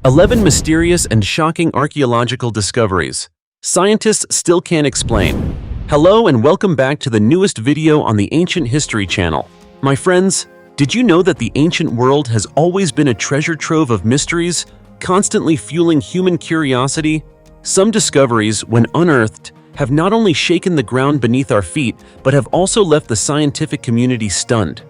11 mysterious and shocking archaeological discoveries. Scientists still can't explain. Hello and welcome back to the newest video on the Ancient History channel. My friends, did you know that the ancient world has always been a treasure trove of mysteries, constantly fueling human curiosity? Some discoveries, when unearthed, have not only shaken the ground beneath our feet, but have also left the scientific community stunned.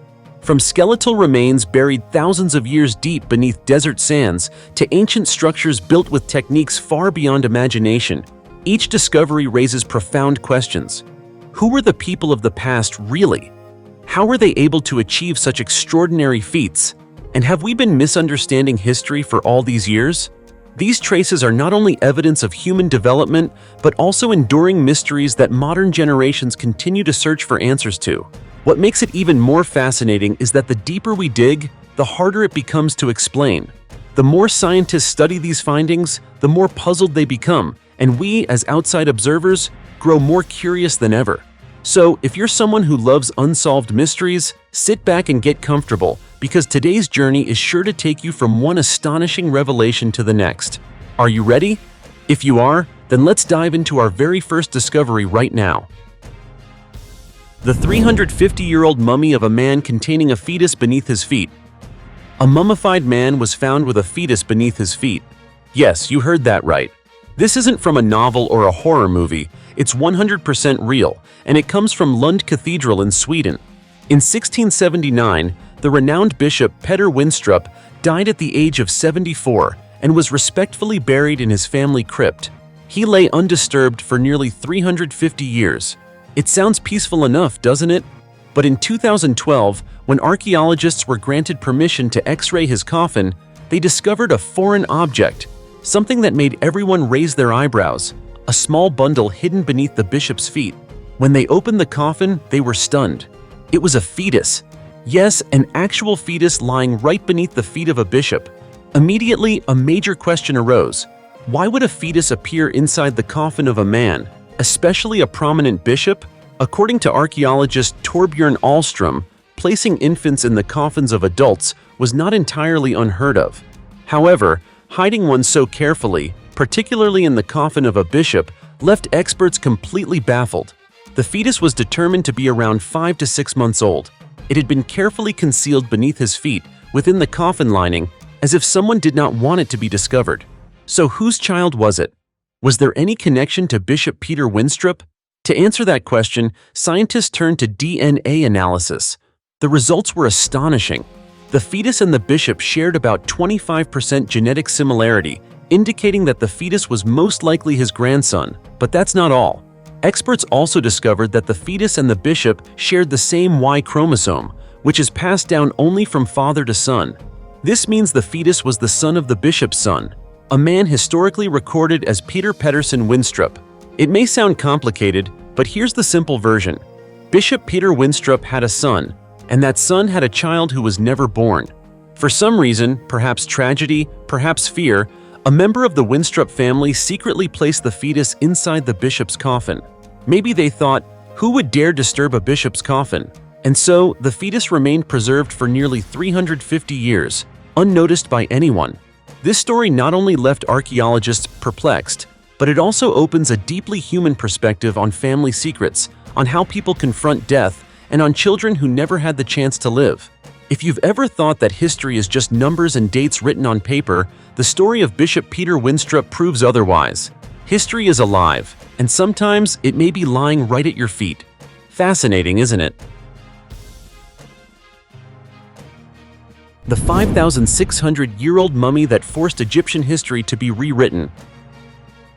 From skeletal remains buried thousands of years deep beneath desert sands to ancient structures built with techniques far beyond imagination, each discovery raises profound questions. Who were the people of the past really? How were they able to achieve such extraordinary feats? And have we been misunderstanding history for all these years? These traces are not only evidence of human development, but also enduring mysteries that modern generations continue to search for answers to. What makes it even more fascinating is that the deeper we dig, the harder it becomes to explain. The more scientists study these findings, the more puzzled they become, and we, as outside observers, grow more curious than ever. So, if you're someone who loves unsolved mysteries, sit back and get comfortable, because today's journey is sure to take you from one astonishing revelation to the next. Are you ready? If you are, then let's dive into our very first discovery right now. The 350-year-old mummy of a man containing a fetus beneath his feet. A mummified man was found with a fetus beneath his feet. Yes, you heard that right. This isn't from a novel or a horror movie, it's 100% real, and it comes from Lund Cathedral in Sweden. In 1679, the renowned bishop Peter Winstrup died at the age of 74 and was respectfully buried in his family crypt. He lay undisturbed for nearly 350 years. It sounds peaceful enough, doesn't it? But in 2012, when archaeologists were granted permission to X-ray his coffin, they discovered a foreign object, something that made everyone raise their eyebrows, a small bundle hidden beneath the bishop's feet. When they opened the coffin, they were stunned. It was a fetus. Yes, an actual fetus lying right beneath the feet of a bishop. Immediately, a major question arose. Why would a fetus appear inside the coffin of a man, especially a prominent bishop? According to archaeologist Torbjörn Ahlström, placing infants in the coffins of adults was not entirely unheard of. However, hiding one so carefully, particularly in the coffin of a bishop, left experts completely baffled. The fetus was determined to be around 5 to 6 months old. It had been carefully concealed beneath his feet, within the coffin lining, as if someone did not want it to be discovered. So whose child was it? Was there any connection to Bishop Peter Winstrup? To answer that question, scientists turned to DNA analysis. The results were astonishing. The fetus and the bishop shared about 25% genetic similarity, indicating that the fetus was most likely his grandson. But that's not all. Experts also discovered that the fetus and the bishop shared the same Y chromosome, which is passed down only from father to son. This means the fetus was the son of the bishop's son, a man historically recorded as Peter Pedersen Winstrup. It may sound complicated, but here's the simple version. Bishop Peter Winstrup had a son, and that son had a child who was never born. For some reason, perhaps tragedy, perhaps fear, a member of the Winstrup family secretly placed the fetus inside the bishop's coffin. Maybe they thought, who would dare disturb a bishop's coffin? And so, the fetus remained preserved for nearly 350 years, unnoticed by anyone. This story not only left archaeologists perplexed, but it also opens a deeply human perspective on family secrets, on how people confront death, and on children who never had the chance to live. If you've ever thought that history is just numbers and dates written on paper, the story of Bishop Peter Winstrup proves otherwise. History is alive, and sometimes it may be lying right at your feet. Fascinating, isn't it? The 5,600-year-old mummy that forced Egyptian history to be rewritten.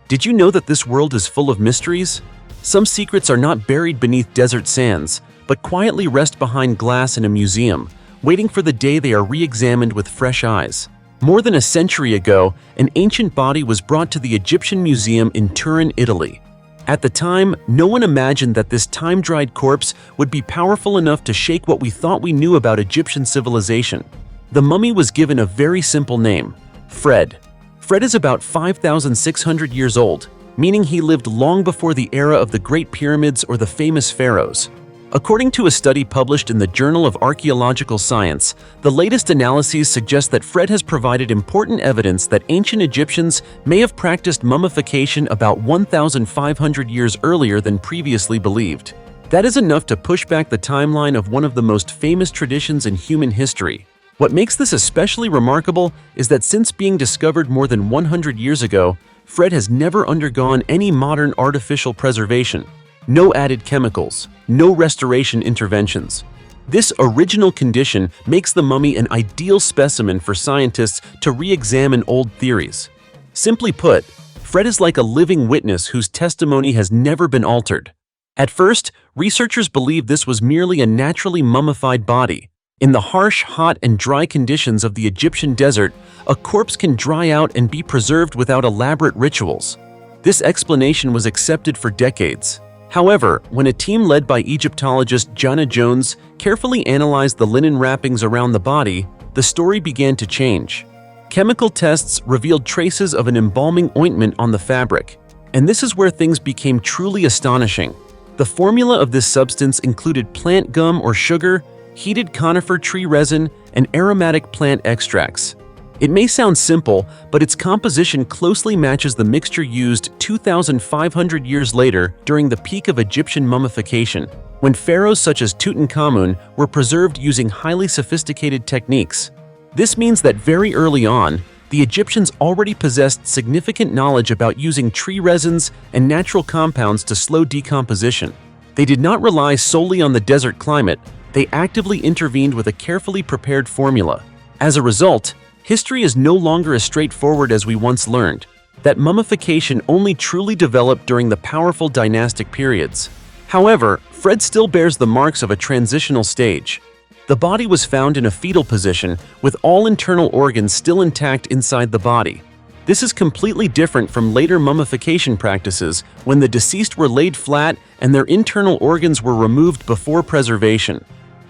Did you know that this world is full of mysteries? Some secrets are not buried beneath desert sands, but quietly rest behind glass in a museum, waiting for the day they are re-examined with fresh eyes. More than a century ago, an ancient body was brought to the Egyptian Museum in Turin, Italy. At the time, no one imagined that this time-dried corpse would be powerful enough to shake what we thought we knew about Egyptian civilization. The mummy was given a very simple name, Fred. Fred is about 5,600 years old, meaning he lived long before the era of the Great Pyramids or the famous pharaohs. According to a study published in the Journal of Archaeological Science, the latest analyses suggest that Fred has provided important evidence that ancient Egyptians may have practiced mummification about 1,500 years earlier than previously believed. That is enough to push back the timeline of one of the most famous traditions in human history. What makes this especially remarkable is that since being discovered more than 100 years ago, Fred has never undergone any modern artificial preservation. No added chemicals, no restoration interventions. This original condition makes the mummy an ideal specimen for scientists to re-examine old theories. Simply put, Fred is like a living witness whose testimony has never been altered. At first, researchers believed this was merely a naturally mummified body. In the harsh, hot, and dry conditions of the Egyptian desert, a corpse can dry out and be preserved without elaborate rituals. This explanation was accepted for decades. However, when a team led by Egyptologist Jana Jones carefully analyzed the linen wrappings around the body, the story began to change. Chemical tests revealed traces of an embalming ointment on the fabric, and this is where things became truly astonishing. The formula of this substance included plant gum or sugar, heated conifer tree resin, and aromatic plant extracts. It may sound simple, but its composition closely matches the mixture used 2,500 years later during the peak of Egyptian mummification, when pharaohs such as Tutankhamun were preserved using highly sophisticated techniques. This means that very early on, the Egyptians already possessed significant knowledge about using tree resins and natural compounds to slow decomposition. They did not rely solely on the desert climate, they actively intervened with a carefully prepared formula. As a result, history is no longer as straightforward as we once learned, that mummification only truly developed during the powerful dynastic periods. However, Fred still bears the marks of a transitional stage. The body was found in a fetal position, with all internal organs still intact inside the body. This is completely different from later mummification practices, when the deceased were laid flat and their internal organs were removed before preservation.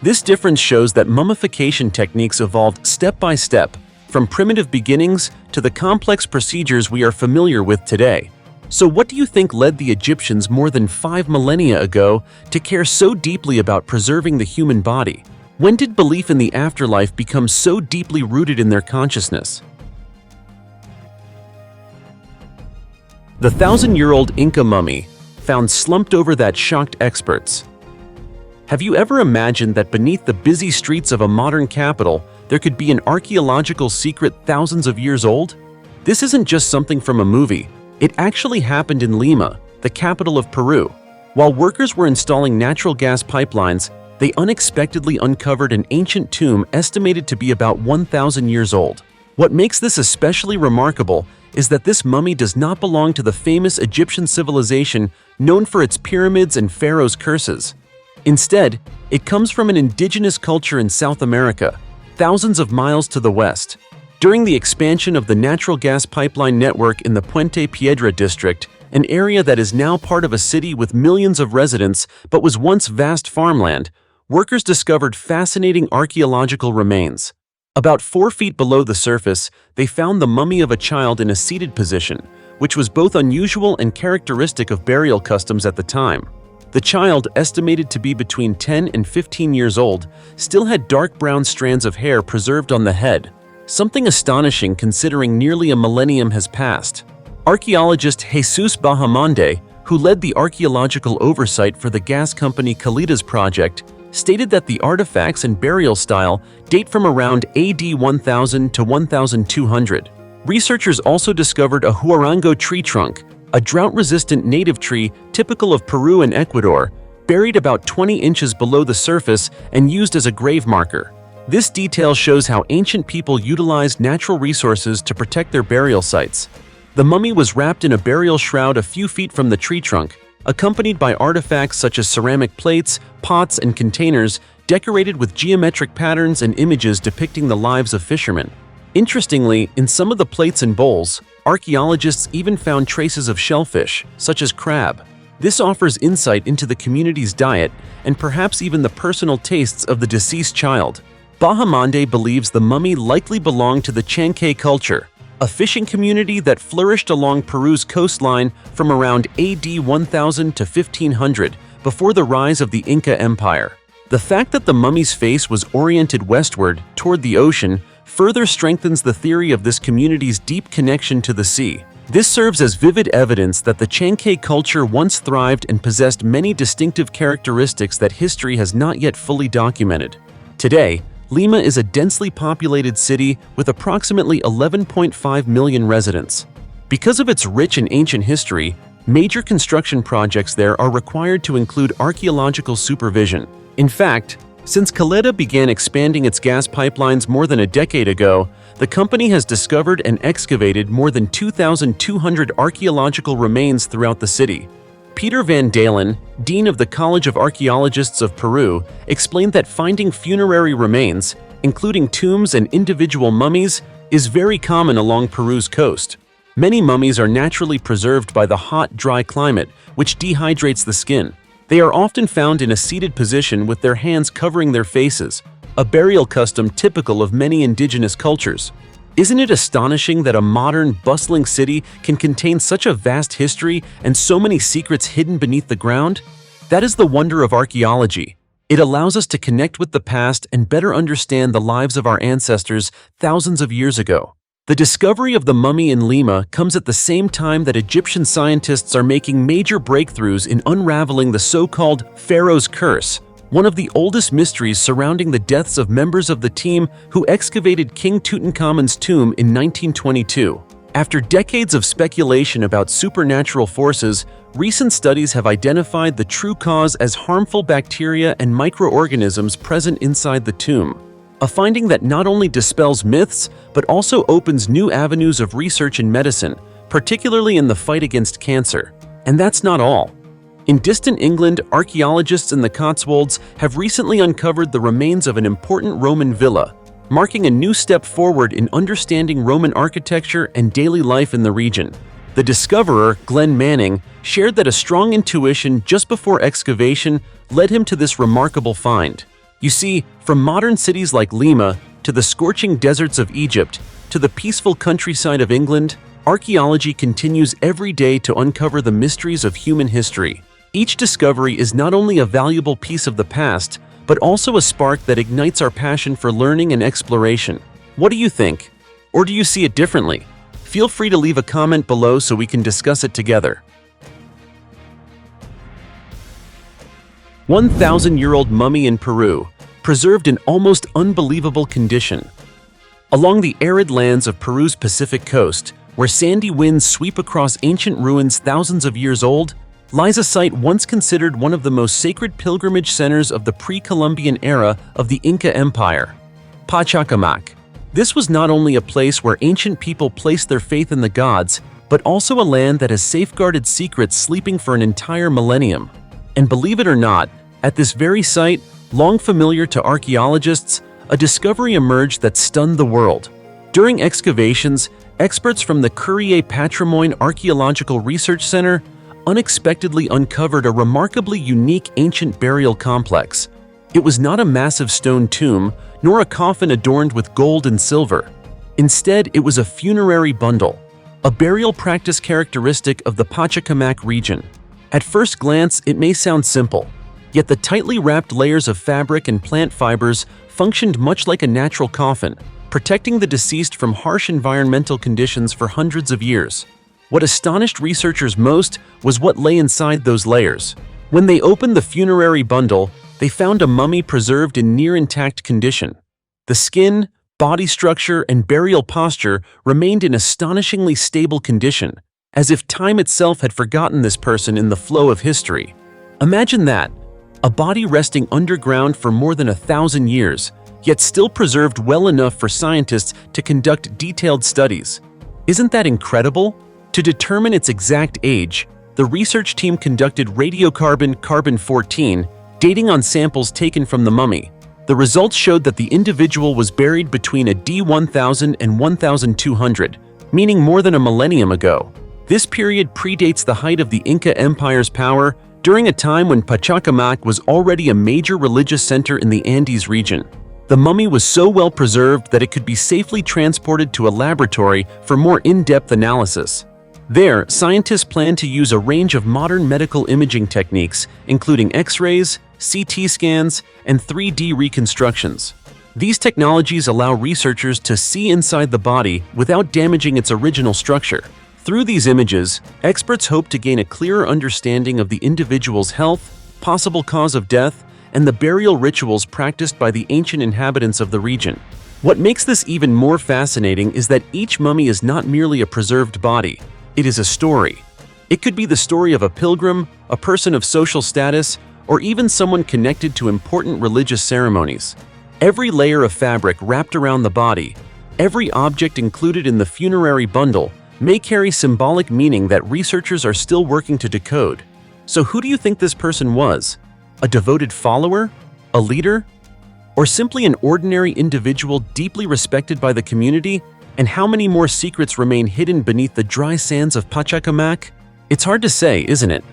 This difference shows that mummification techniques evolved step by step, from primitive beginnings to the complex procedures we are familiar with today. So what do you think led the Egyptians more than 5 millennia ago to care so deeply about preserving the human body? When did belief in the afterlife become so deeply rooted in their consciousness? The 1,000-year-old Inca mummy, found slumped over that shocked experts. Have you ever imagined that beneath the busy streets of a modern capital, there could be an archaeological secret thousands of years old? This isn't just something from a movie. It actually happened in Lima, the capital of Peru. While workers were installing natural gas pipelines, they unexpectedly uncovered an ancient tomb estimated to be about 1,000 years old. What makes this especially remarkable is that this mummy does not belong to the famous Egyptian civilization known for its pyramids and pharaoh's curses. Instead, it comes from an indigenous culture in South America, thousands of miles to the west. During the expansion of the natural gas pipeline network in the Puente Piedra district, an area that is now part of a city with millions of residents but was once vast farmland, workers discovered fascinating archaeological remains. About 4 feet below the surface, they found the mummy of a child in a seated position, which was both unusual and characteristic of burial customs at the time. The child, estimated to be between 10 and 15 years old, still had dark brown strands of hair preserved on the head, something astonishing considering nearly a millennium has passed. Archaeologist Jesus Bahamonde, who led the archaeological oversight for the gas company Calita's project, stated that the artifacts and burial style date from around AD 1000 to 1200. Researchers also discovered a huarango tree trunk, a drought-resistant native tree typical of Peru and Ecuador, buried about 20 inches below the surface and used as a grave marker. This detail shows how ancient people utilized natural resources to protect their burial sites. The mummy was wrapped in a burial shroud a few feet from the tree trunk, accompanied by artifacts such as ceramic plates, pots, and containers decorated with geometric patterns and images depicting the lives of fishermen. Interestingly, in some of the plates and bowls, archaeologists even found traces of shellfish, such as crab. This offers insight into the community's diet and perhaps even the personal tastes of the deceased child. Bahamonde believes the mummy likely belonged to the Chankay culture, a fishing community that flourished along Peru's coastline from around AD 1000 to 1500 before the rise of the Inca Empire. The fact that the mummy's face was oriented westward, toward the ocean, further strengthens the theory of this community's deep connection to the sea. This serves as vivid evidence that the Chankay culture once thrived and possessed many distinctive characteristics that history has not yet fully documented. Today, Lima is a densely populated city with approximately 11.5 million residents. Because of its rich and ancient history, major construction projects there are required to include archaeological supervision. In fact, since Caleta began expanding its gas pipelines more than a decade ago, the company has discovered and excavated more than 2,200 archaeological remains throughout the city. Peter Van Dalen, Dean of the College of Archaeologists of Peru, explained that finding funerary remains, including tombs and individual mummies, is very common along Peru's coast. Many mummies are naturally preserved by the hot, dry climate, which dehydrates the skin. They are often found in a seated position with their hands covering their faces, a burial custom typical of many indigenous cultures. Isn't it astonishing that a modern, bustling city can contain such a vast history and so many secrets hidden beneath the ground? That is the wonder of archaeology. It allows us to connect with the past and better understand the lives of our ancestors thousands of years ago. The discovery of the mummy in Lima comes at the same time that Egyptian scientists are making major breakthroughs in unraveling the so-called Pharaoh's curse, one of the oldest mysteries surrounding the deaths of members of the team who excavated King Tutankhamun's tomb in 1922. After decades of speculation about supernatural forces, recent studies have identified the true cause as harmful bacteria and microorganisms present inside the tomb. A finding that not only dispels myths, but also opens new avenues of research in medicine, particularly in the fight against cancer. And that's not all. In distant England, archaeologists in the Cotswolds have recently uncovered the remains of an important Roman villa, marking a new step forward in understanding Roman architecture and daily life in the region. The discoverer, Glenn Manning, shared that a strong intuition just before excavation led him to this remarkable find. You see, from modern cities like Lima to the scorching deserts of Egypt to the peaceful countryside of England, archaeology continues every day to uncover the mysteries of human history. Each discovery is not only a valuable piece of the past, but also a spark that ignites our passion for learning and exploration. What do you think? Or do you see it differently? Feel free to leave a comment below so we can discuss it together. 1,000-year-old mummy in Peru, preserved in almost unbelievable condition. Along the arid lands of Peru's Pacific coast, where sandy winds sweep across ancient ruins thousands of years old, lies a site once considered one of the most sacred pilgrimage centers of the pre-Columbian era of the Inca Empire, Pachacamac. This was not only a place where ancient people placed their faith in the gods, but also a land that has safeguarded secrets sleeping for an entire millennium. And believe it or not, at this very site, long familiar to archaeologists, a discovery emerged that stunned the world. During excavations, experts from the Courier Patrimoine Archaeological Research Center unexpectedly uncovered a remarkably unique ancient burial complex. It was not a massive stone tomb, nor a coffin adorned with gold and silver. Instead, it was a funerary bundle, a burial practice characteristic of the Pachacamac region. At first glance, it may sound simple, yet the tightly wrapped layers of fabric and plant fibers functioned much like a natural coffin, protecting the deceased from harsh environmental conditions for hundreds of years. What astonished researchers most was what lay inside those layers. When they opened the funerary bundle, they found a mummy preserved in near-intact condition. The skin, body structure, and burial posture remained in astonishingly stable condition, as if time itself had forgotten this person in the flow of history. Imagine that, a body resting underground for more than 1,000 years, yet still preserved well enough for scientists to conduct detailed studies. Isn't that incredible? To determine its exact age, the research team conducted radiocarbon-14 dating on samples taken from the mummy. The results showed that the individual was buried between a D1000 and 1200, meaning more than a millennium ago. This period predates the height of the Inca Empire's power, during a time when Pachacamac was already a major religious center in the Andes region. The mummy was so well preserved that it could be safely transported to a laboratory for more in-depth analysis. There, scientists plan to use a range of modern medical imaging techniques, including X-rays, CT scans, and 3D reconstructions. These technologies allow researchers to see inside the body without damaging its original structure. Through these images, experts hope to gain a clearer understanding of the individual's health, possible cause of death, and the burial rituals practiced by the ancient inhabitants of the region. What makes this even more fascinating is that each mummy is not merely a preserved body. It is a story. It could be the story of a pilgrim, a person of social status, or even someone connected to important religious ceremonies. Every layer of fabric wrapped around the body, every object included in the funerary bundle, may carry symbolic meaning that researchers are still working to decode. So who do you think this person was? A devoted follower? A leader? Or simply an ordinary individual deeply respected by the community? And how many more secrets remain hidden beneath the dry sands of Pachacamac? It's hard to say, isn't it?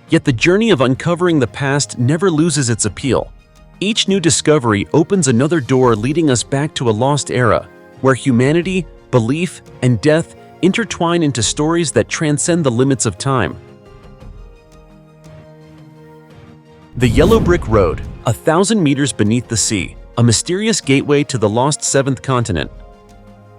Yet the journey of uncovering the past never loses its appeal. Each new discovery opens another door leading us back to a lost era, where humanity, belief, and death intertwine into stories that transcend the limits of time. The Yellow Brick Road, 1,000 meters beneath the sea, a mysterious gateway to the lost seventh continent.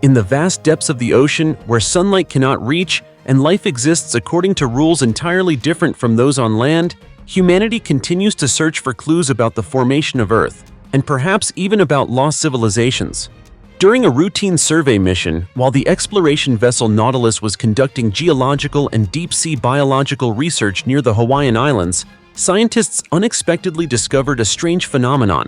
In the vast depths of the ocean, where sunlight cannot reach and life exists according to rules entirely different from those on land, humanity continues to search for clues about the formation of Earth, and perhaps even about lost civilizations. During a routine survey mission, while the exploration vessel Nautilus was conducting geological and deep-sea biological research near the Hawaiian Islands, scientists unexpectedly discovered a strange phenomenon: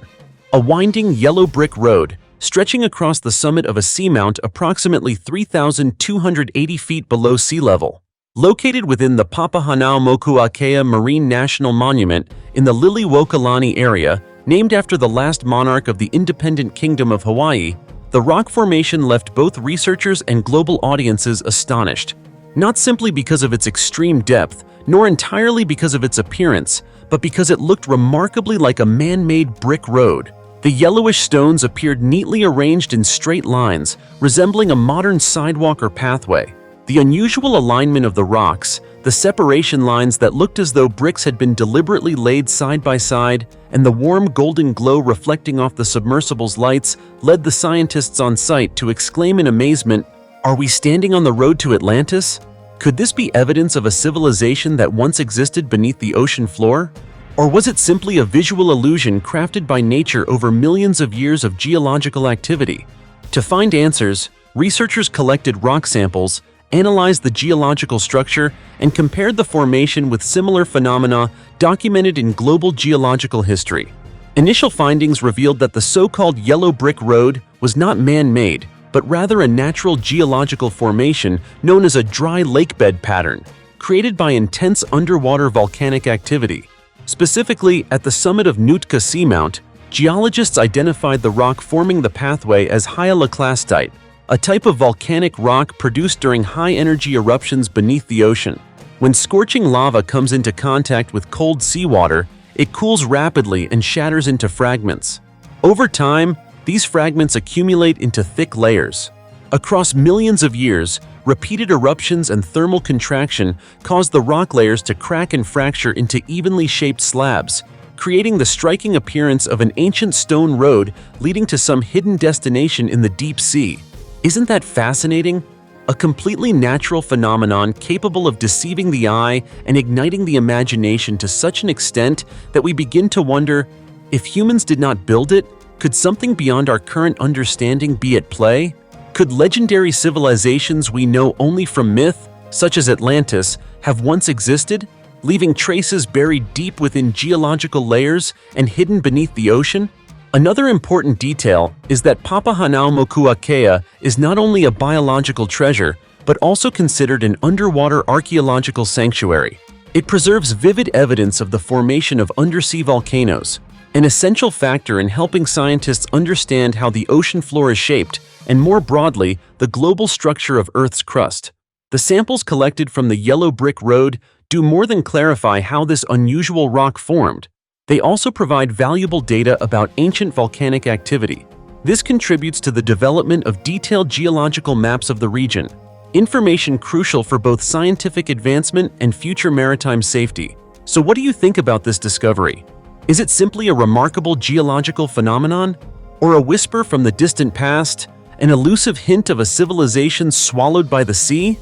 a winding yellow brick road stretching across the summit of a seamount approximately 3,280 feet below sea level. Located within the Papahānaumokuākea Marine National Monument in the Liliuokalani area, named after the last monarch of the independent Kingdom of Hawaii, the rock formation left both researchers and global audiences astonished. Not simply because of its extreme depth, nor entirely because of its appearance, but because it looked remarkably like a man-made brick road. The yellowish stones appeared neatly arranged in straight lines, resembling a modern sidewalk or pathway. The unusual alignment of the rocks, the separation lines that looked as though bricks had been deliberately laid side by side, and the warm golden glow reflecting off the submersible's lights led the scientists on site to exclaim in amazement, "Are we standing on the road to Atlantis? Could this be evidence of a civilization that once existed beneath the ocean floor? Or was it simply a visual illusion crafted by nature over millions of years of geological activity?" To find answers, researchers collected rock samples, analyzed the geological structure, and compared the formation with similar phenomena documented in global geological history. Initial findings revealed that the so-called Yellow Brick Road was not man-made, but rather a natural geological formation known as a dry lakebed pattern, created by intense underwater volcanic activity. Specifically, at the summit of Nootka Seamount, geologists identified the rock forming the pathway as hyaloclastite, a type of volcanic rock produced during high-energy eruptions beneath the ocean. When scorching lava comes into contact with cold seawater, it cools rapidly and shatters into fragments. Over time, these fragments accumulate into thick layers. Across millions of years, repeated eruptions and thermal contraction cause the rock layers to crack and fracture into evenly shaped slabs, creating the striking appearance of an ancient stone road leading to some hidden destination in the deep sea. Isn't that fascinating? A completely natural phenomenon capable of deceiving the eye and igniting the imagination to such an extent that we begin to wonder, if humans did not build it, could something beyond our current understanding be at play? Could legendary civilizations we know only from myth, such as Atlantis, have once existed, leaving traces buried deep within geological layers and hidden beneath the ocean? Another important detail is that Papahānaumokuākea is not only a biological treasure, but also considered an underwater archaeological sanctuary. It preserves vivid evidence of the formation of undersea volcanoes, an essential factor in helping scientists understand how the ocean floor is shaped and, more broadly, the global structure of Earth's crust. The samples collected from the Yellow Brick Road do more than clarify how this unusual rock formed. They also provide valuable data about ancient volcanic activity. This contributes to the development of detailed geological maps of the region. Information crucial for both scientific advancement and future maritime safety. So what do you think about this discovery? Is it simply a remarkable geological phenomenon? Or a whisper from the distant past? An elusive hint of a civilization swallowed by the sea?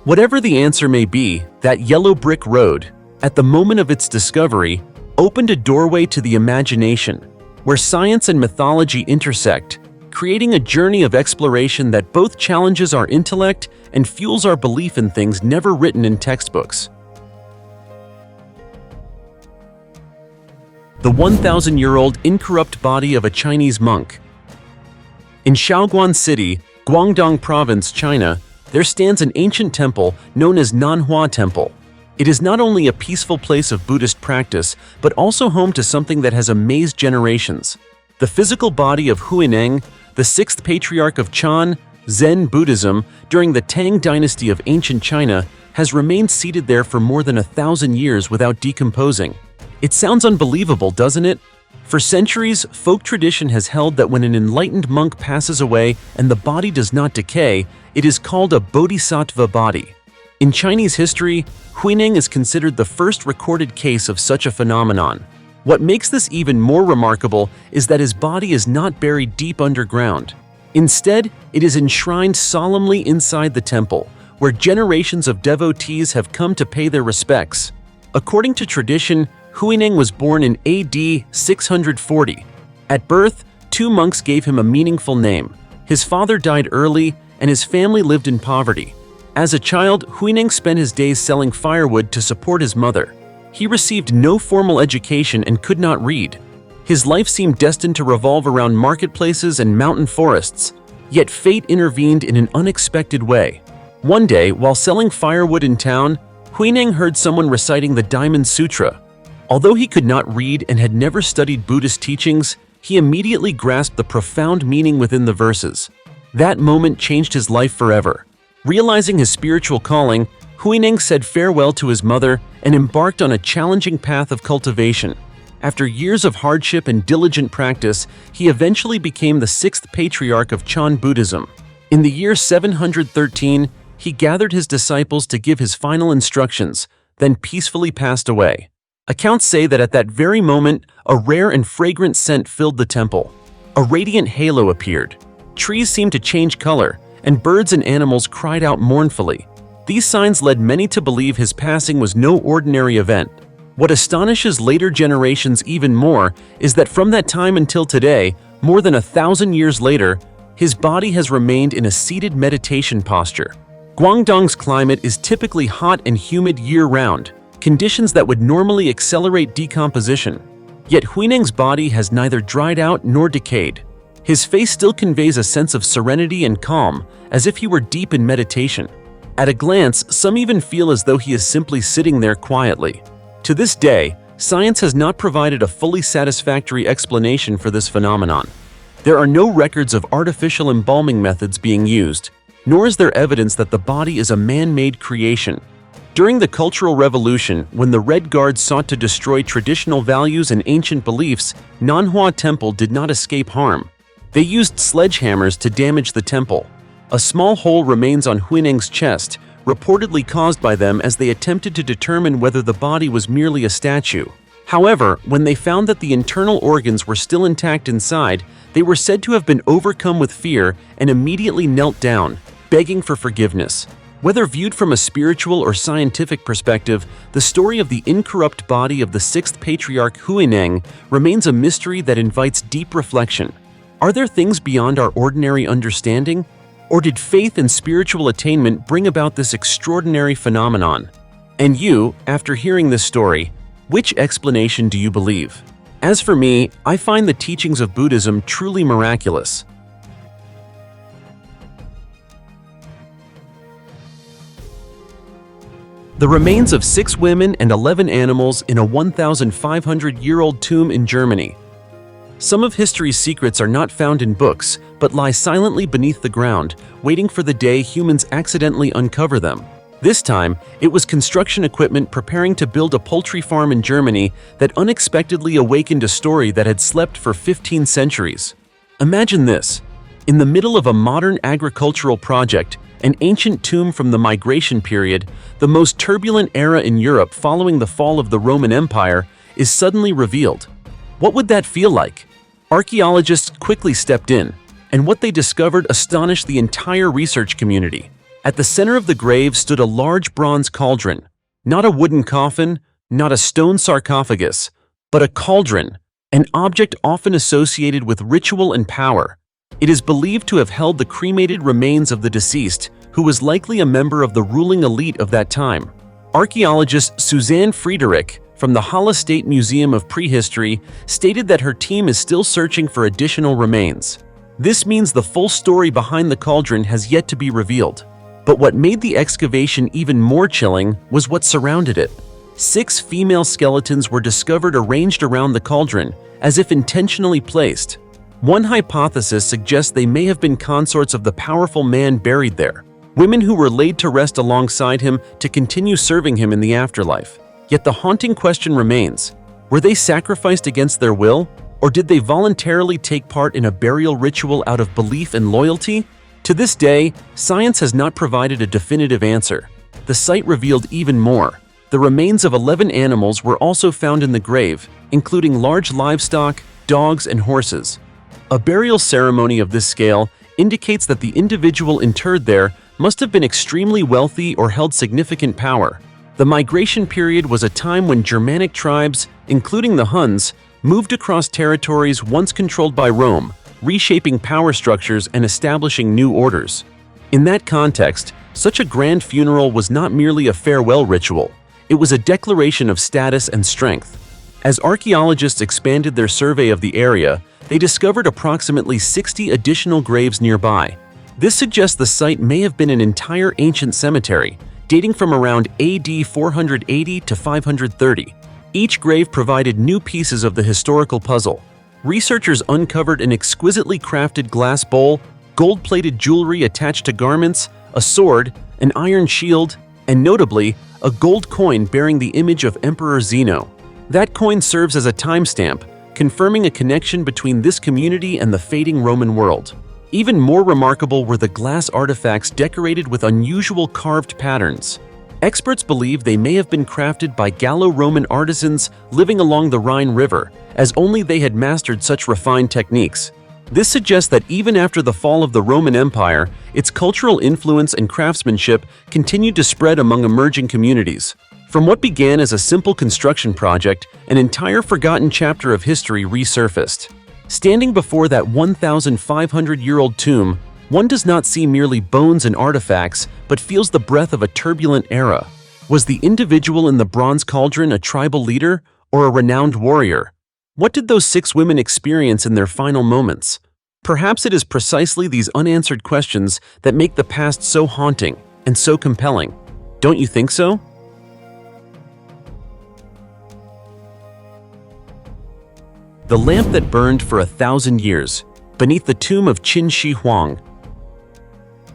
Whatever the answer may be, that yellow brick road, at the moment of its discovery, opened a doorway to the imagination, where science and mythology intersect, creating a journey of exploration that both challenges our intellect and fuels our belief in things never written in textbooks. The 1,000-year-old incorrupt body of a Chinese monk. In Shaoguan City, Guangdong Province, China, there stands an ancient temple known as Nanhua Temple. It is not only a peaceful place of Buddhist practice, but also home to something that has amazed generations. The physical body of Huineng, the sixth patriarch of Chan Zen Buddhism during the Tang dynasty of ancient China, has remained seated there for more than 1,000 years without decomposing. It sounds unbelievable, doesn't it? For centuries, folk tradition has held that when an enlightened monk passes away and the body does not decay, it is called a bodhisattva body. In Chinese history, Huineng is considered the first recorded case of such a phenomenon. What makes this even more remarkable is that his body is not buried deep underground. Instead, it is enshrined solemnly inside the temple, where generations of devotees have come to pay their respects. According to tradition, Huineng was born in AD 640. At birth, two monks gave him a meaningful name. His father died early, and his family lived in poverty. As a child, Huineng spent his days selling firewood to support his mother. He received no formal education and could not read. His life seemed destined to revolve around marketplaces and mountain forests. Yet fate intervened in an unexpected way. One day, while selling firewood in town, Huineng heard someone reciting the Diamond Sutra. Although he could not read and had never studied Buddhist teachings, he immediately grasped the profound meaning within the verses. That moment changed his life forever. Realizing his spiritual calling, Huineng said farewell to his mother and embarked on a challenging path of cultivation. After years of hardship and diligent practice, he eventually became the sixth patriarch of Chan Buddhism. In the year 713, he gathered his disciples to give his final instructions, then peacefully passed away. Accounts say that at that very moment, a rare and fragrant scent filled the temple. A radiant halo appeared. Trees seemed to change color, and birds and animals cried out mournfully. These signs led many to believe his passing was no ordinary event. What astonishes later generations even more is that from that time until today, more than 1,000 years later, his body has remained in a seated meditation posture. Guangdong's climate is typically hot and humid year-round, conditions that would normally accelerate decomposition. Yet Huineng's body has neither dried out nor decayed. His face still conveys a sense of serenity and calm, as if he were deep in meditation. At a glance, some even feel as though he is simply sitting there quietly. To this day, science has not provided a fully satisfactory explanation for this phenomenon. There are no records of artificial embalming methods being used, nor is there evidence that the body is a man-made creation. During the Cultural Revolution, when the Red Guard sought to destroy traditional values and ancient beliefs, Nanhua Temple did not escape harm. They used sledgehammers to damage the temple. A small hole remains on Huineng's chest, reportedly caused by them as they attempted to determine whether the body was merely a statue. However, when they found that the internal organs were still intact inside, they were said to have been overcome with fear and immediately knelt down, begging for forgiveness. Whether viewed from a spiritual or scientific perspective, the story of the incorrupt body of the sixth patriarch Huineng remains a mystery that invites deep reflection. Are there things beyond our ordinary understanding? Or did faith and spiritual attainment bring about this extraordinary phenomenon? And you, after hearing this story, which explanation do you believe? As for me, I find the teachings of Buddhism truly miraculous. The remains of 6 women and 11 animals in a 1,500-year-old tomb in Germany. Some of history's secrets are not found in books, but lie silently beneath the ground, waiting for the day humans accidentally uncover them. This time, it was construction equipment preparing to build a poultry farm in Germany that unexpectedly awakened a story that had slept for 15 centuries. Imagine this. In the middle of a modern agricultural project, an ancient tomb from the migration period, the most turbulent era in Europe following the fall of the Roman Empire, is suddenly revealed. What would that feel like? Archaeologists quickly stepped in, and what they discovered astonished the entire research community. At the center of the grave stood a large bronze cauldron, not a wooden coffin, not a stone sarcophagus, but a cauldron, an object often associated with ritual and power. It is believed to have held the cremated remains of the deceased, who was likely a member of the ruling elite of that time. Archaeologist Suzanne Friedrich from the Halle State Museum of Prehistory stated that her team is still searching for additional remains. This means the full story behind the cauldron has yet to be revealed. But what made the excavation even more chilling was what surrounded it. 6 female skeletons were discovered arranged around the cauldron, as if intentionally placed. One hypothesis suggests they may have been consorts of the powerful man buried there, women who were laid to rest alongside him to continue serving him in the afterlife. Yet the haunting question remains: were they sacrificed against their will, or did they voluntarily take part in a burial ritual out of belief and loyalty? To this day, science has not provided a definitive answer. The site revealed even more. The remains of 11 animals were also found in the grave, including large livestock, dogs, and horses. A burial ceremony of this scale indicates that the individual interred there must have been extremely wealthy or held significant power. The migration period was a time when Germanic tribes, including the Huns, moved across territories once controlled by Rome, reshaping power structures and establishing new orders. In that context, such a grand funeral was not merely a farewell ritual. It was a declaration of status and strength. As archaeologists expanded their survey of the area, they discovered approximately 60 additional graves nearby. This suggests the site may have been an entire ancient cemetery, dating from around AD 480 to 530. Each grave provided new pieces of the historical puzzle. Researchers uncovered an exquisitely crafted glass bowl, gold-plated jewelry attached to garments, a sword, an iron shield, and notably, a gold coin bearing the image of Emperor Zeno. That coin serves as a timestamp, confirming a connection between this community and the fading Roman world. Even more remarkable were the glass artifacts decorated with unusual carved patterns. Experts believe they may have been crafted by Gallo-Roman artisans living along the Rhine River, as only they had mastered such refined techniques. This suggests that even after the fall of the Roman Empire, its cultural influence and craftsmanship continued to spread among emerging communities. From what began as a simple construction project, an entire forgotten chapter of history resurfaced. Standing before that 1,500-year-old tomb, one does not see merely bones and artifacts, but feels the breath of a turbulent era. Was the individual in the bronze cauldron a tribal leader or a renowned warrior? What did those 6 women experience in their final moments? Perhaps it is precisely these unanswered questions that make the past so haunting and so compelling. Don't you think so? The lamp that burned for 1,000 years, beneath the tomb of Qin Shi Huang.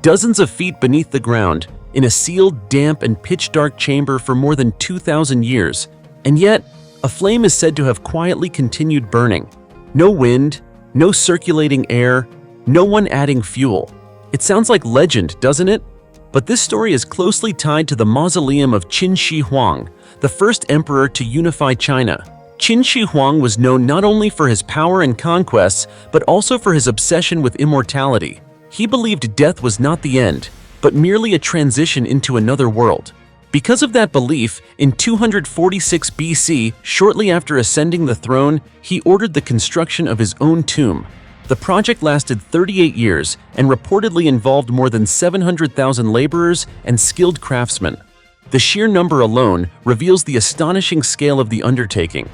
Dozens of feet beneath the ground, in a sealed, damp, and pitch-dark chamber for more than 2,000 years, and yet, a flame is said to have quietly continued burning. No wind, no circulating air, no one adding fuel. It sounds like legend, doesn't it? But this story is closely tied to the mausoleum of Qin Shi Huang, the first emperor to unify China. Qin Shi Huang was known not only for his power and conquests, but also for his obsession with immortality. He believed death was not the end, but merely a transition into another world. Because of that belief, in 246 BC, shortly after ascending the throne, he ordered the construction of his own tomb. The project lasted 38 years and reportedly involved more than 700,000 laborers and skilled craftsmen. The sheer number alone reveals the astonishing scale of the undertaking.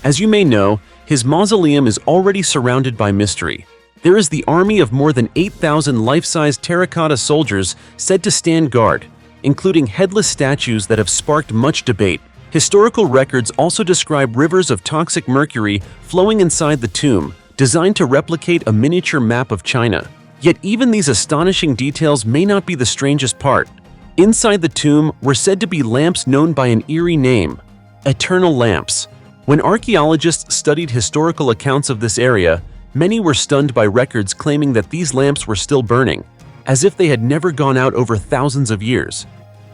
As you may know, his mausoleum is already surrounded by mystery. There is the army of more than 8,000 life-size terracotta soldiers said to stand guard, including headless statues that have sparked much debate. Historical records also describe rivers of toxic mercury flowing inside the tomb, designed to replicate a miniature map of China. Yet even these astonishing details may not be the strangest part. Inside the tomb were said to be lamps known by an eerie name: eternal lamps. When archaeologists studied historical accounts of this area, many were stunned by records claiming that these lamps were still burning. as if they had never gone out over thousands of years.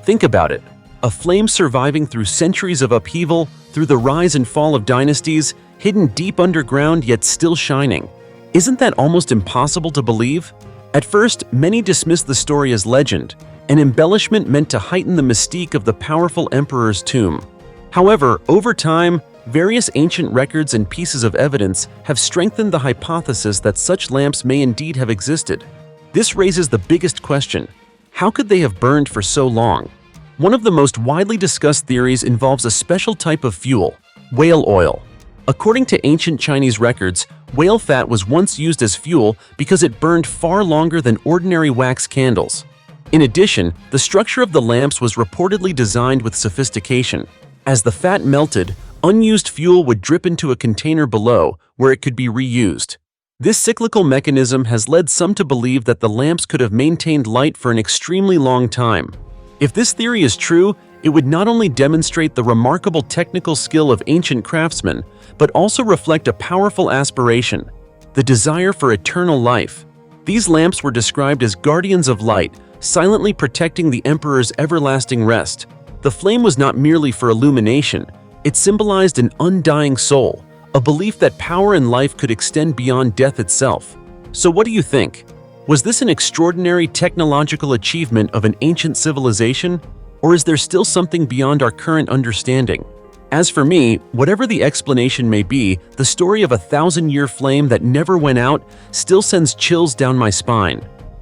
Think about it. A flame surviving through centuries of upheaval, through the rise and fall of dynasties, hidden deep underground yet still shining. Isn't that almost impossible to believe? At first, many dismissed the story as legend, an embellishment meant to heighten the mystique of the powerful emperor's tomb. However, over time, various ancient records and pieces of evidence have strengthened the hypothesis that such lamps may indeed have existed. This raises the biggest question: how could they have burned for so long? One of the most widely discussed theories involves a special type of fuel, whale oil. According to ancient Chinese records, whale fat was once used as fuel because it burned far longer than ordinary wax candles. In addition, the structure of the lamps was reportedly designed with sophistication. As the fat melted, unused fuel would drip into a container below, where it could be reused. This cyclical mechanism has led some to believe that the lamps could have maintained light for an extremely long time. If this theory is true, it would not only demonstrate the remarkable technical skill of ancient craftsmen, but also reflect a powerful aspiration: the desire for eternal life. These lamps were described as guardians of light, silently protecting the emperor's everlasting rest. The flame was not merely for illumination, it symbolized an undying soul, a belief that power and life could extend beyond death itself. So what do you think? Was this an extraordinary technological achievement of an ancient civilization? Or is there still something beyond our current understanding? As for me, whatever the explanation may be, the story of a 1,000-year flame that never went out still sends chills down my spine.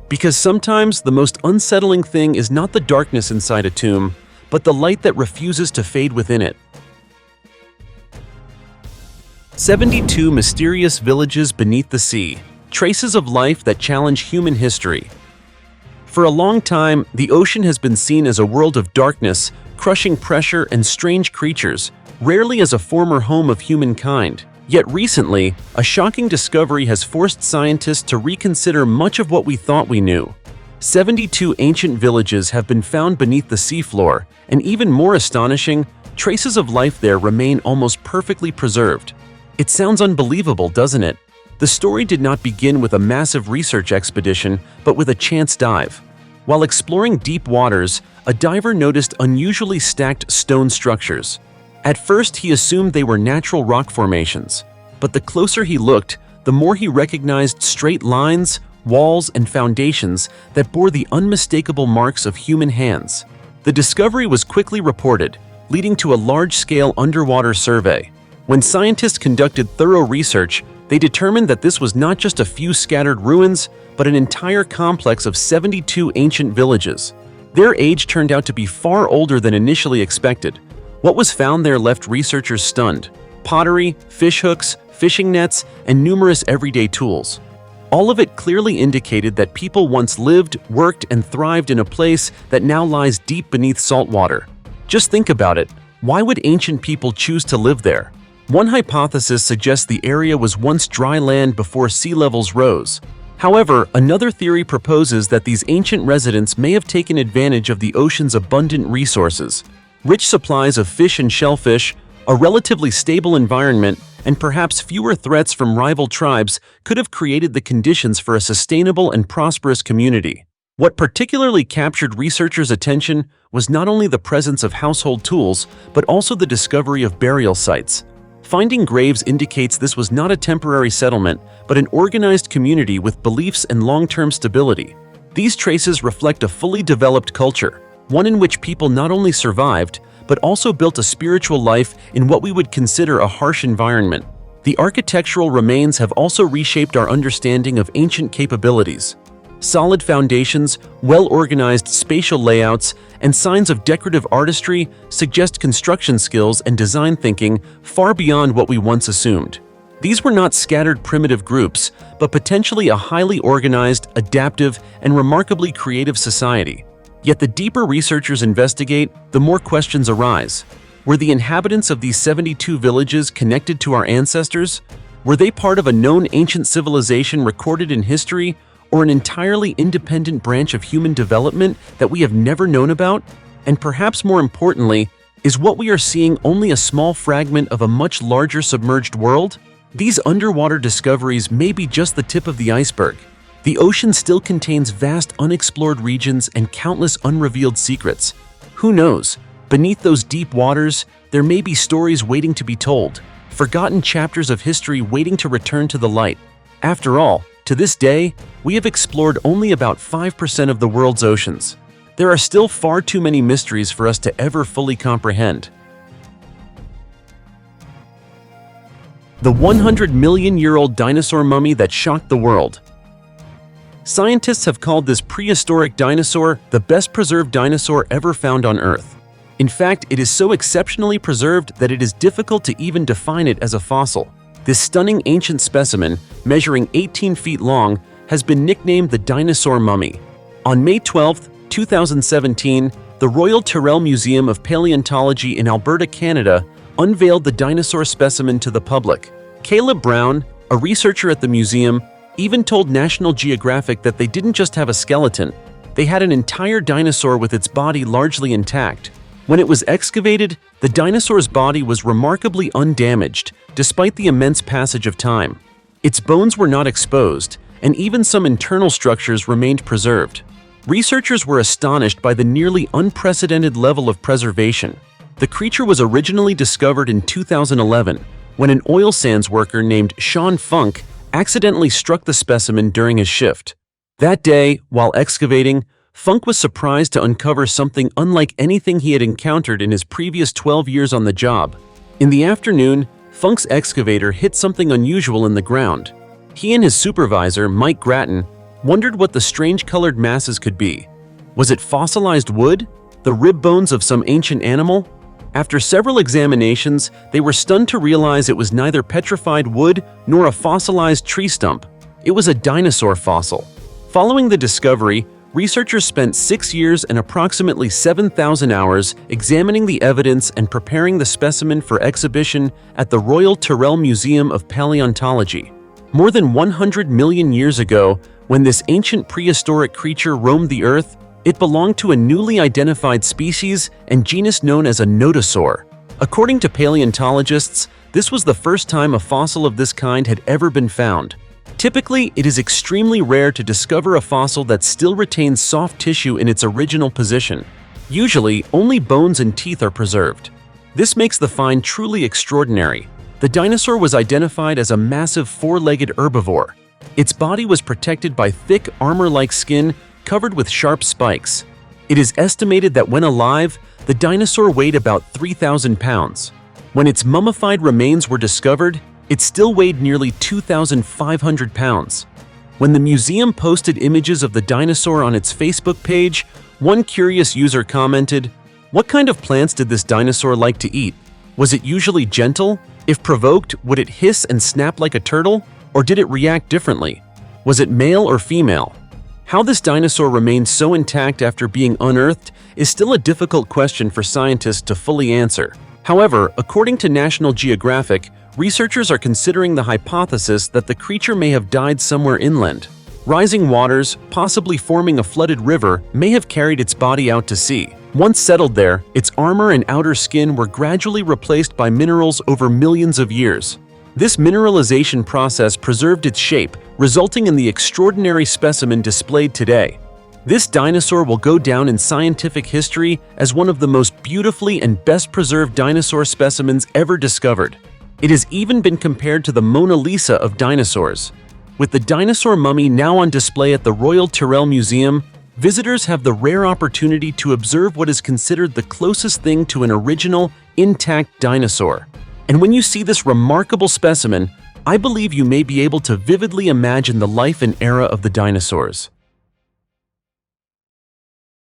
Because sometimes the most unsettling thing is not the darkness inside a tomb, but the light that refuses to fade within it. 72 mysterious villages beneath the sea, traces of life that challenge human history. For a long time, the ocean has been seen as a world of darkness, crushing pressure, and strange creatures, rarely as a former home of humankind. Yet recently, a shocking discovery has forced scientists to reconsider much of what we thought we knew. 72 ancient villages have been found beneath the seafloor, and even more astonishing, traces of life there remain almost perfectly preserved. It sounds unbelievable, doesn't it? The story did not begin with a massive research expedition, but with a chance dive. While exploring deep waters, a diver noticed unusually stacked stone structures. At first, he assumed they were natural rock formations, but the closer he looked, the more he recognized straight lines, walls, and foundations that bore the unmistakable marks of human hands. The discovery was quickly reported, leading to a large-scale underwater survey. When scientists conducted thorough research, they determined that this was not just a few scattered ruins, but an entire complex of 72 ancient villages. Their age turned out to be far older than initially expected. What was found there left researchers stunned: pottery, fish hooks, fishing nets, and numerous everyday tools. All of it clearly indicated that people once lived, worked, and thrived in a place that now lies deep beneath salt water. Just think about it. Why would ancient people choose to live there? One hypothesis suggests the area was once dry land before sea levels rose. However, another theory proposes that these ancient residents may have taken advantage of the ocean's abundant resources. Rich supplies of fish and shellfish, a relatively stable environment, and perhaps fewer threats from rival tribes could have created the conditions for a sustainable and prosperous community. What particularly captured researchers' attention was not only the presence of household tools, but also the discovery of burial sites. Finding graves indicates this was not a temporary settlement, but an organized community with beliefs and long-term stability. These traces reflect a fully developed culture, one in which people not only survived, but also built a spiritual life in what we would consider a harsh environment. The architectural remains have also reshaped our understanding of ancient capabilities. Solid foundations, well-organized spatial layouts, and signs of decorative artistry suggest construction skills and design thinking far beyond what we once assumed. These were not scattered primitive groups, but potentially a highly organized, adaptive, and remarkably creative society. Yet the deeper researchers investigate, the more questions arise. Were the inhabitants of these 72 villages connected to our ancestors? Were they part of a known ancient civilization recorded in history, or an entirely independent branch of human development that we have never known about? And perhaps more importantly, is what we are seeing only a small fragment of a much larger submerged world? These underwater discoveries may be just the tip of the iceberg. The ocean still contains vast unexplored regions and countless unrevealed secrets. Who knows? Beneath those deep waters, there may be stories waiting to be told, forgotten chapters of history waiting to return to the light. After all, to this day, we have explored only about 5% of the world's oceans. There are still far too many mysteries for us to ever fully comprehend. The 100-million-year-old dinosaur mummy that shocked the world. Scientists have called this prehistoric dinosaur the best-preserved dinosaur ever found on Earth. In fact, it is so exceptionally preserved that it is difficult to even define it as a fossil. This stunning ancient specimen, measuring 18 feet long, has been nicknamed the dinosaur mummy. On May 12, 2017, the Royal Tyrrell Museum of Paleontology in Alberta, Canada, unveiled the dinosaur specimen to the public. Caleb Brown, a researcher at the museum, even told National Geographic that they didn't just have a skeleton, they had an entire dinosaur with its body largely intact. When it was excavated, the dinosaur's body was remarkably undamaged, despite the immense passage of time. Its bones were not exposed, and even some internal structures remained preserved. Researchers were astonished by the nearly unprecedented level of preservation. The creature was originally discovered in 2011, when an oil sands worker named Sean Funk accidentally struck the specimen during his shift. That day, while excavating, Funk was surprised to uncover something unlike anything he had encountered in his previous 12 years on the job. In the afternoon, Funk's excavator hit something unusual in the ground. He and his supervisor, Mike Grattan, wondered what the strange colored masses could be. Was it fossilized wood? The rib bones of some ancient animal? After several examinations, they were stunned to realize it was neither petrified wood nor a fossilized tree stump. It was a dinosaur fossil. Following the discovery, researchers spent 6 years and approximately 7,000 hours examining the evidence and preparing the specimen for exhibition at the Royal Tyrrell Museum of Paleontology. More than 100 million years ago, when this ancient prehistoric creature roamed the Earth, it belonged to a newly identified species and genus known as a Nodosaur. According to paleontologists, this was the first time a fossil of this kind had ever been found. Typically, it is extremely rare to discover a fossil that still retains soft tissue in its original position. Usually, only bones and teeth are preserved. This makes the find truly extraordinary. The dinosaur was identified as a massive four-legged herbivore. Its body was protected by thick, armor-like skin covered with sharp spikes. It is estimated that when alive, the dinosaur weighed about 3,000 pounds. When its mummified remains were discovered, it still weighed nearly 2,500 pounds. When the museum posted images of the dinosaur on its Facebook page, one curious user commented, "What kind of plants did this dinosaur like to eat? Was it usually gentle? If provoked, would it hiss and snap like a turtle? Or did it react differently? Was it male or female?" How this dinosaur remained so intact after being unearthed is still a difficult question for scientists to fully answer. However, according to National Geographic, researchers are considering the hypothesis that the creature may have died somewhere inland. Rising waters, possibly forming a flooded river, may have carried its body out to sea. Once settled there, its armor and outer skin were gradually replaced by minerals over millions of years. This mineralization process preserved its shape, resulting in the extraordinary specimen displayed today. This dinosaur will go down in scientific history as one of the most beautifully and best-preserved dinosaur specimens ever discovered. It has even been compared to the Mona Lisa of dinosaurs. With the dinosaur mummy now on display at the Royal Tyrrell Museum, visitors have the rare opportunity to observe what is considered the closest thing to an original, intact dinosaur. And when you see this remarkable specimen, I believe you may be able to vividly imagine the life and era of the dinosaurs.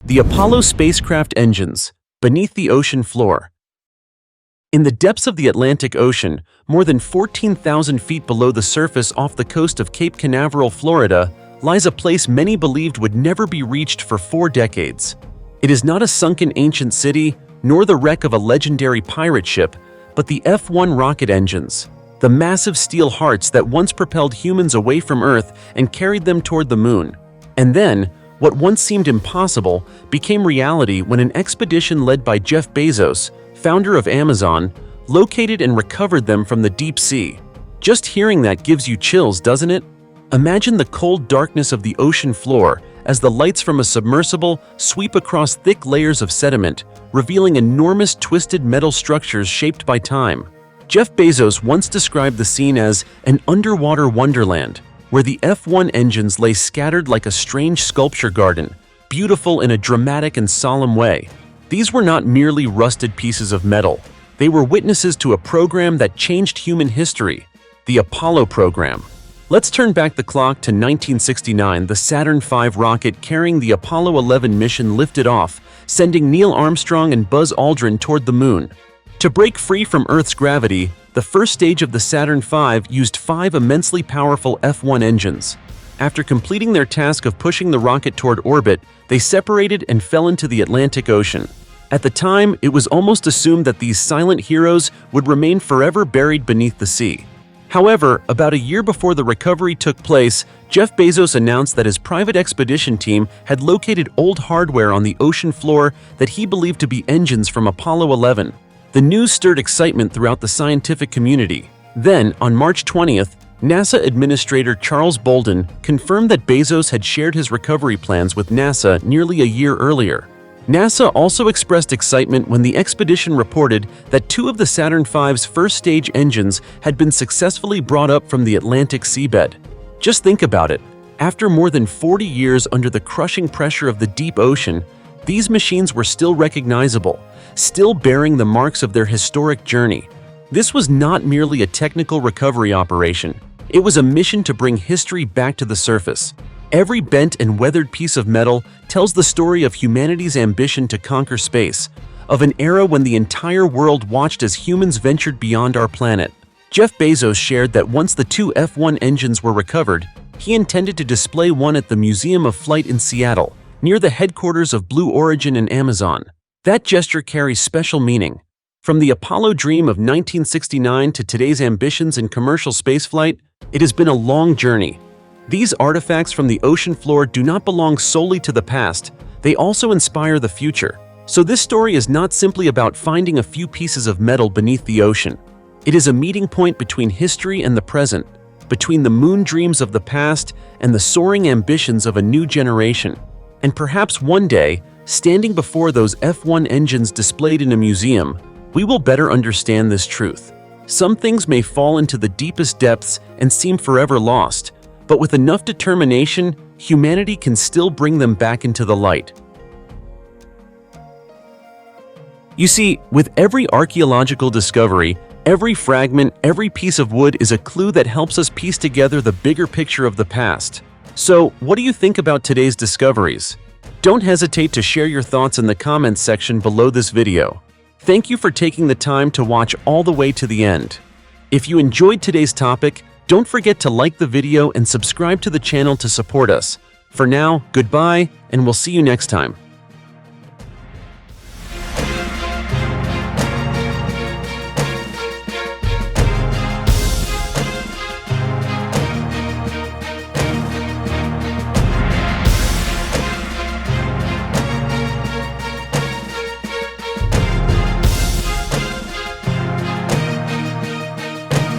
The Apollo spacecraft engines, beneath the ocean floor. In the depths of the Atlantic Ocean, more than 14,000 feet below the surface off the coast of Cape Canaveral, Florida, lies a place many believed would never be reached for 4 decades. It is not a sunken ancient city, nor the wreck of a legendary pirate ship, but the F-1 rocket engines, the massive steel hearts that once propelled humans away from Earth and carried them toward the moon. And then, what once seemed impossible became reality when an expedition led by Jeff Bezos, founder of Amazon, located and recovered them from the deep sea. Just hearing that gives you chills, doesn't it? Imagine the cold darkness of the ocean floor as the lights from a submersible sweep across thick layers of sediment, revealing enormous twisted metal structures shaped by time. Jeff Bezos once described the scene as an underwater wonderland, where the F1 engines lay scattered like a strange sculpture garden, beautiful in a dramatic and solemn way. These were not merely rusted pieces of metal. They were witnesses to a program that changed human history, the Apollo program. Let's turn back the clock to 1969. The Saturn V rocket carrying the Apollo 11 mission lifted off, sending Neil Armstrong and Buzz Aldrin toward the moon. To break free from Earth's gravity, the first stage of the Saturn V used 5 immensely powerful F1 engines. After completing their task of pushing the rocket toward orbit, they separated and fell into the Atlantic Ocean. At the time, it was almost assumed that these silent heroes would remain forever buried beneath the sea. However, about a year before the recovery took place, Jeff Bezos announced that his private expedition team had located old hardware on the ocean floor that he believed to be engines from Apollo 11. The news stirred excitement throughout the scientific community. Then, on March 20th, NASA Administrator Charles Bolden confirmed that Bezos had shared his recovery plans with NASA nearly a year earlier. NASA also expressed excitement when the expedition reported that 2 of the Saturn V's first-stage engines had been successfully brought up from the Atlantic seabed. Just think about it. After more than 40 years under the crushing pressure of the deep ocean, these machines were still recognizable, still bearing the marks of their historic journey. This was not merely a technical recovery operation. It was a mission to bring history back to the surface. Every bent and weathered piece of metal tells the story of humanity's ambition to conquer space, of an era when the entire world watched as humans ventured beyond our planet. Jeff Bezos shared that once the 2 F1 engines were recovered, he intended to display one at the Museum of Flight in Seattle, near the headquarters of Blue Origin and Amazon. That gesture carries special meaning. From the Apollo dream of 1969 to today's ambitions in commercial spaceflight, it has been a long journey. These artifacts from the ocean floor do not belong solely to the past, they also inspire the future. So this story is not simply about finding a few pieces of metal beneath the ocean. It is a meeting point between history and the present, between the moon dreams of the past and the soaring ambitions of a new generation. And perhaps one day, standing before those F1 engines displayed in a museum, we will better understand this truth. Some things may fall into the deepest depths and seem forever lost, but with enough determination, humanity can still bring them back into the light. You see, with every archaeological discovery, every fragment, every piece of wood is a clue that helps us piece together the bigger picture of the past. So, what do you think about today's discoveries? Don't hesitate to share your thoughts in the comments section below this video. Thank you for taking the time to watch all the way to the end. If you enjoyed today's topic, don't forget to like the video and subscribe to the channel to support us. For now, goodbye, and we'll see you next time.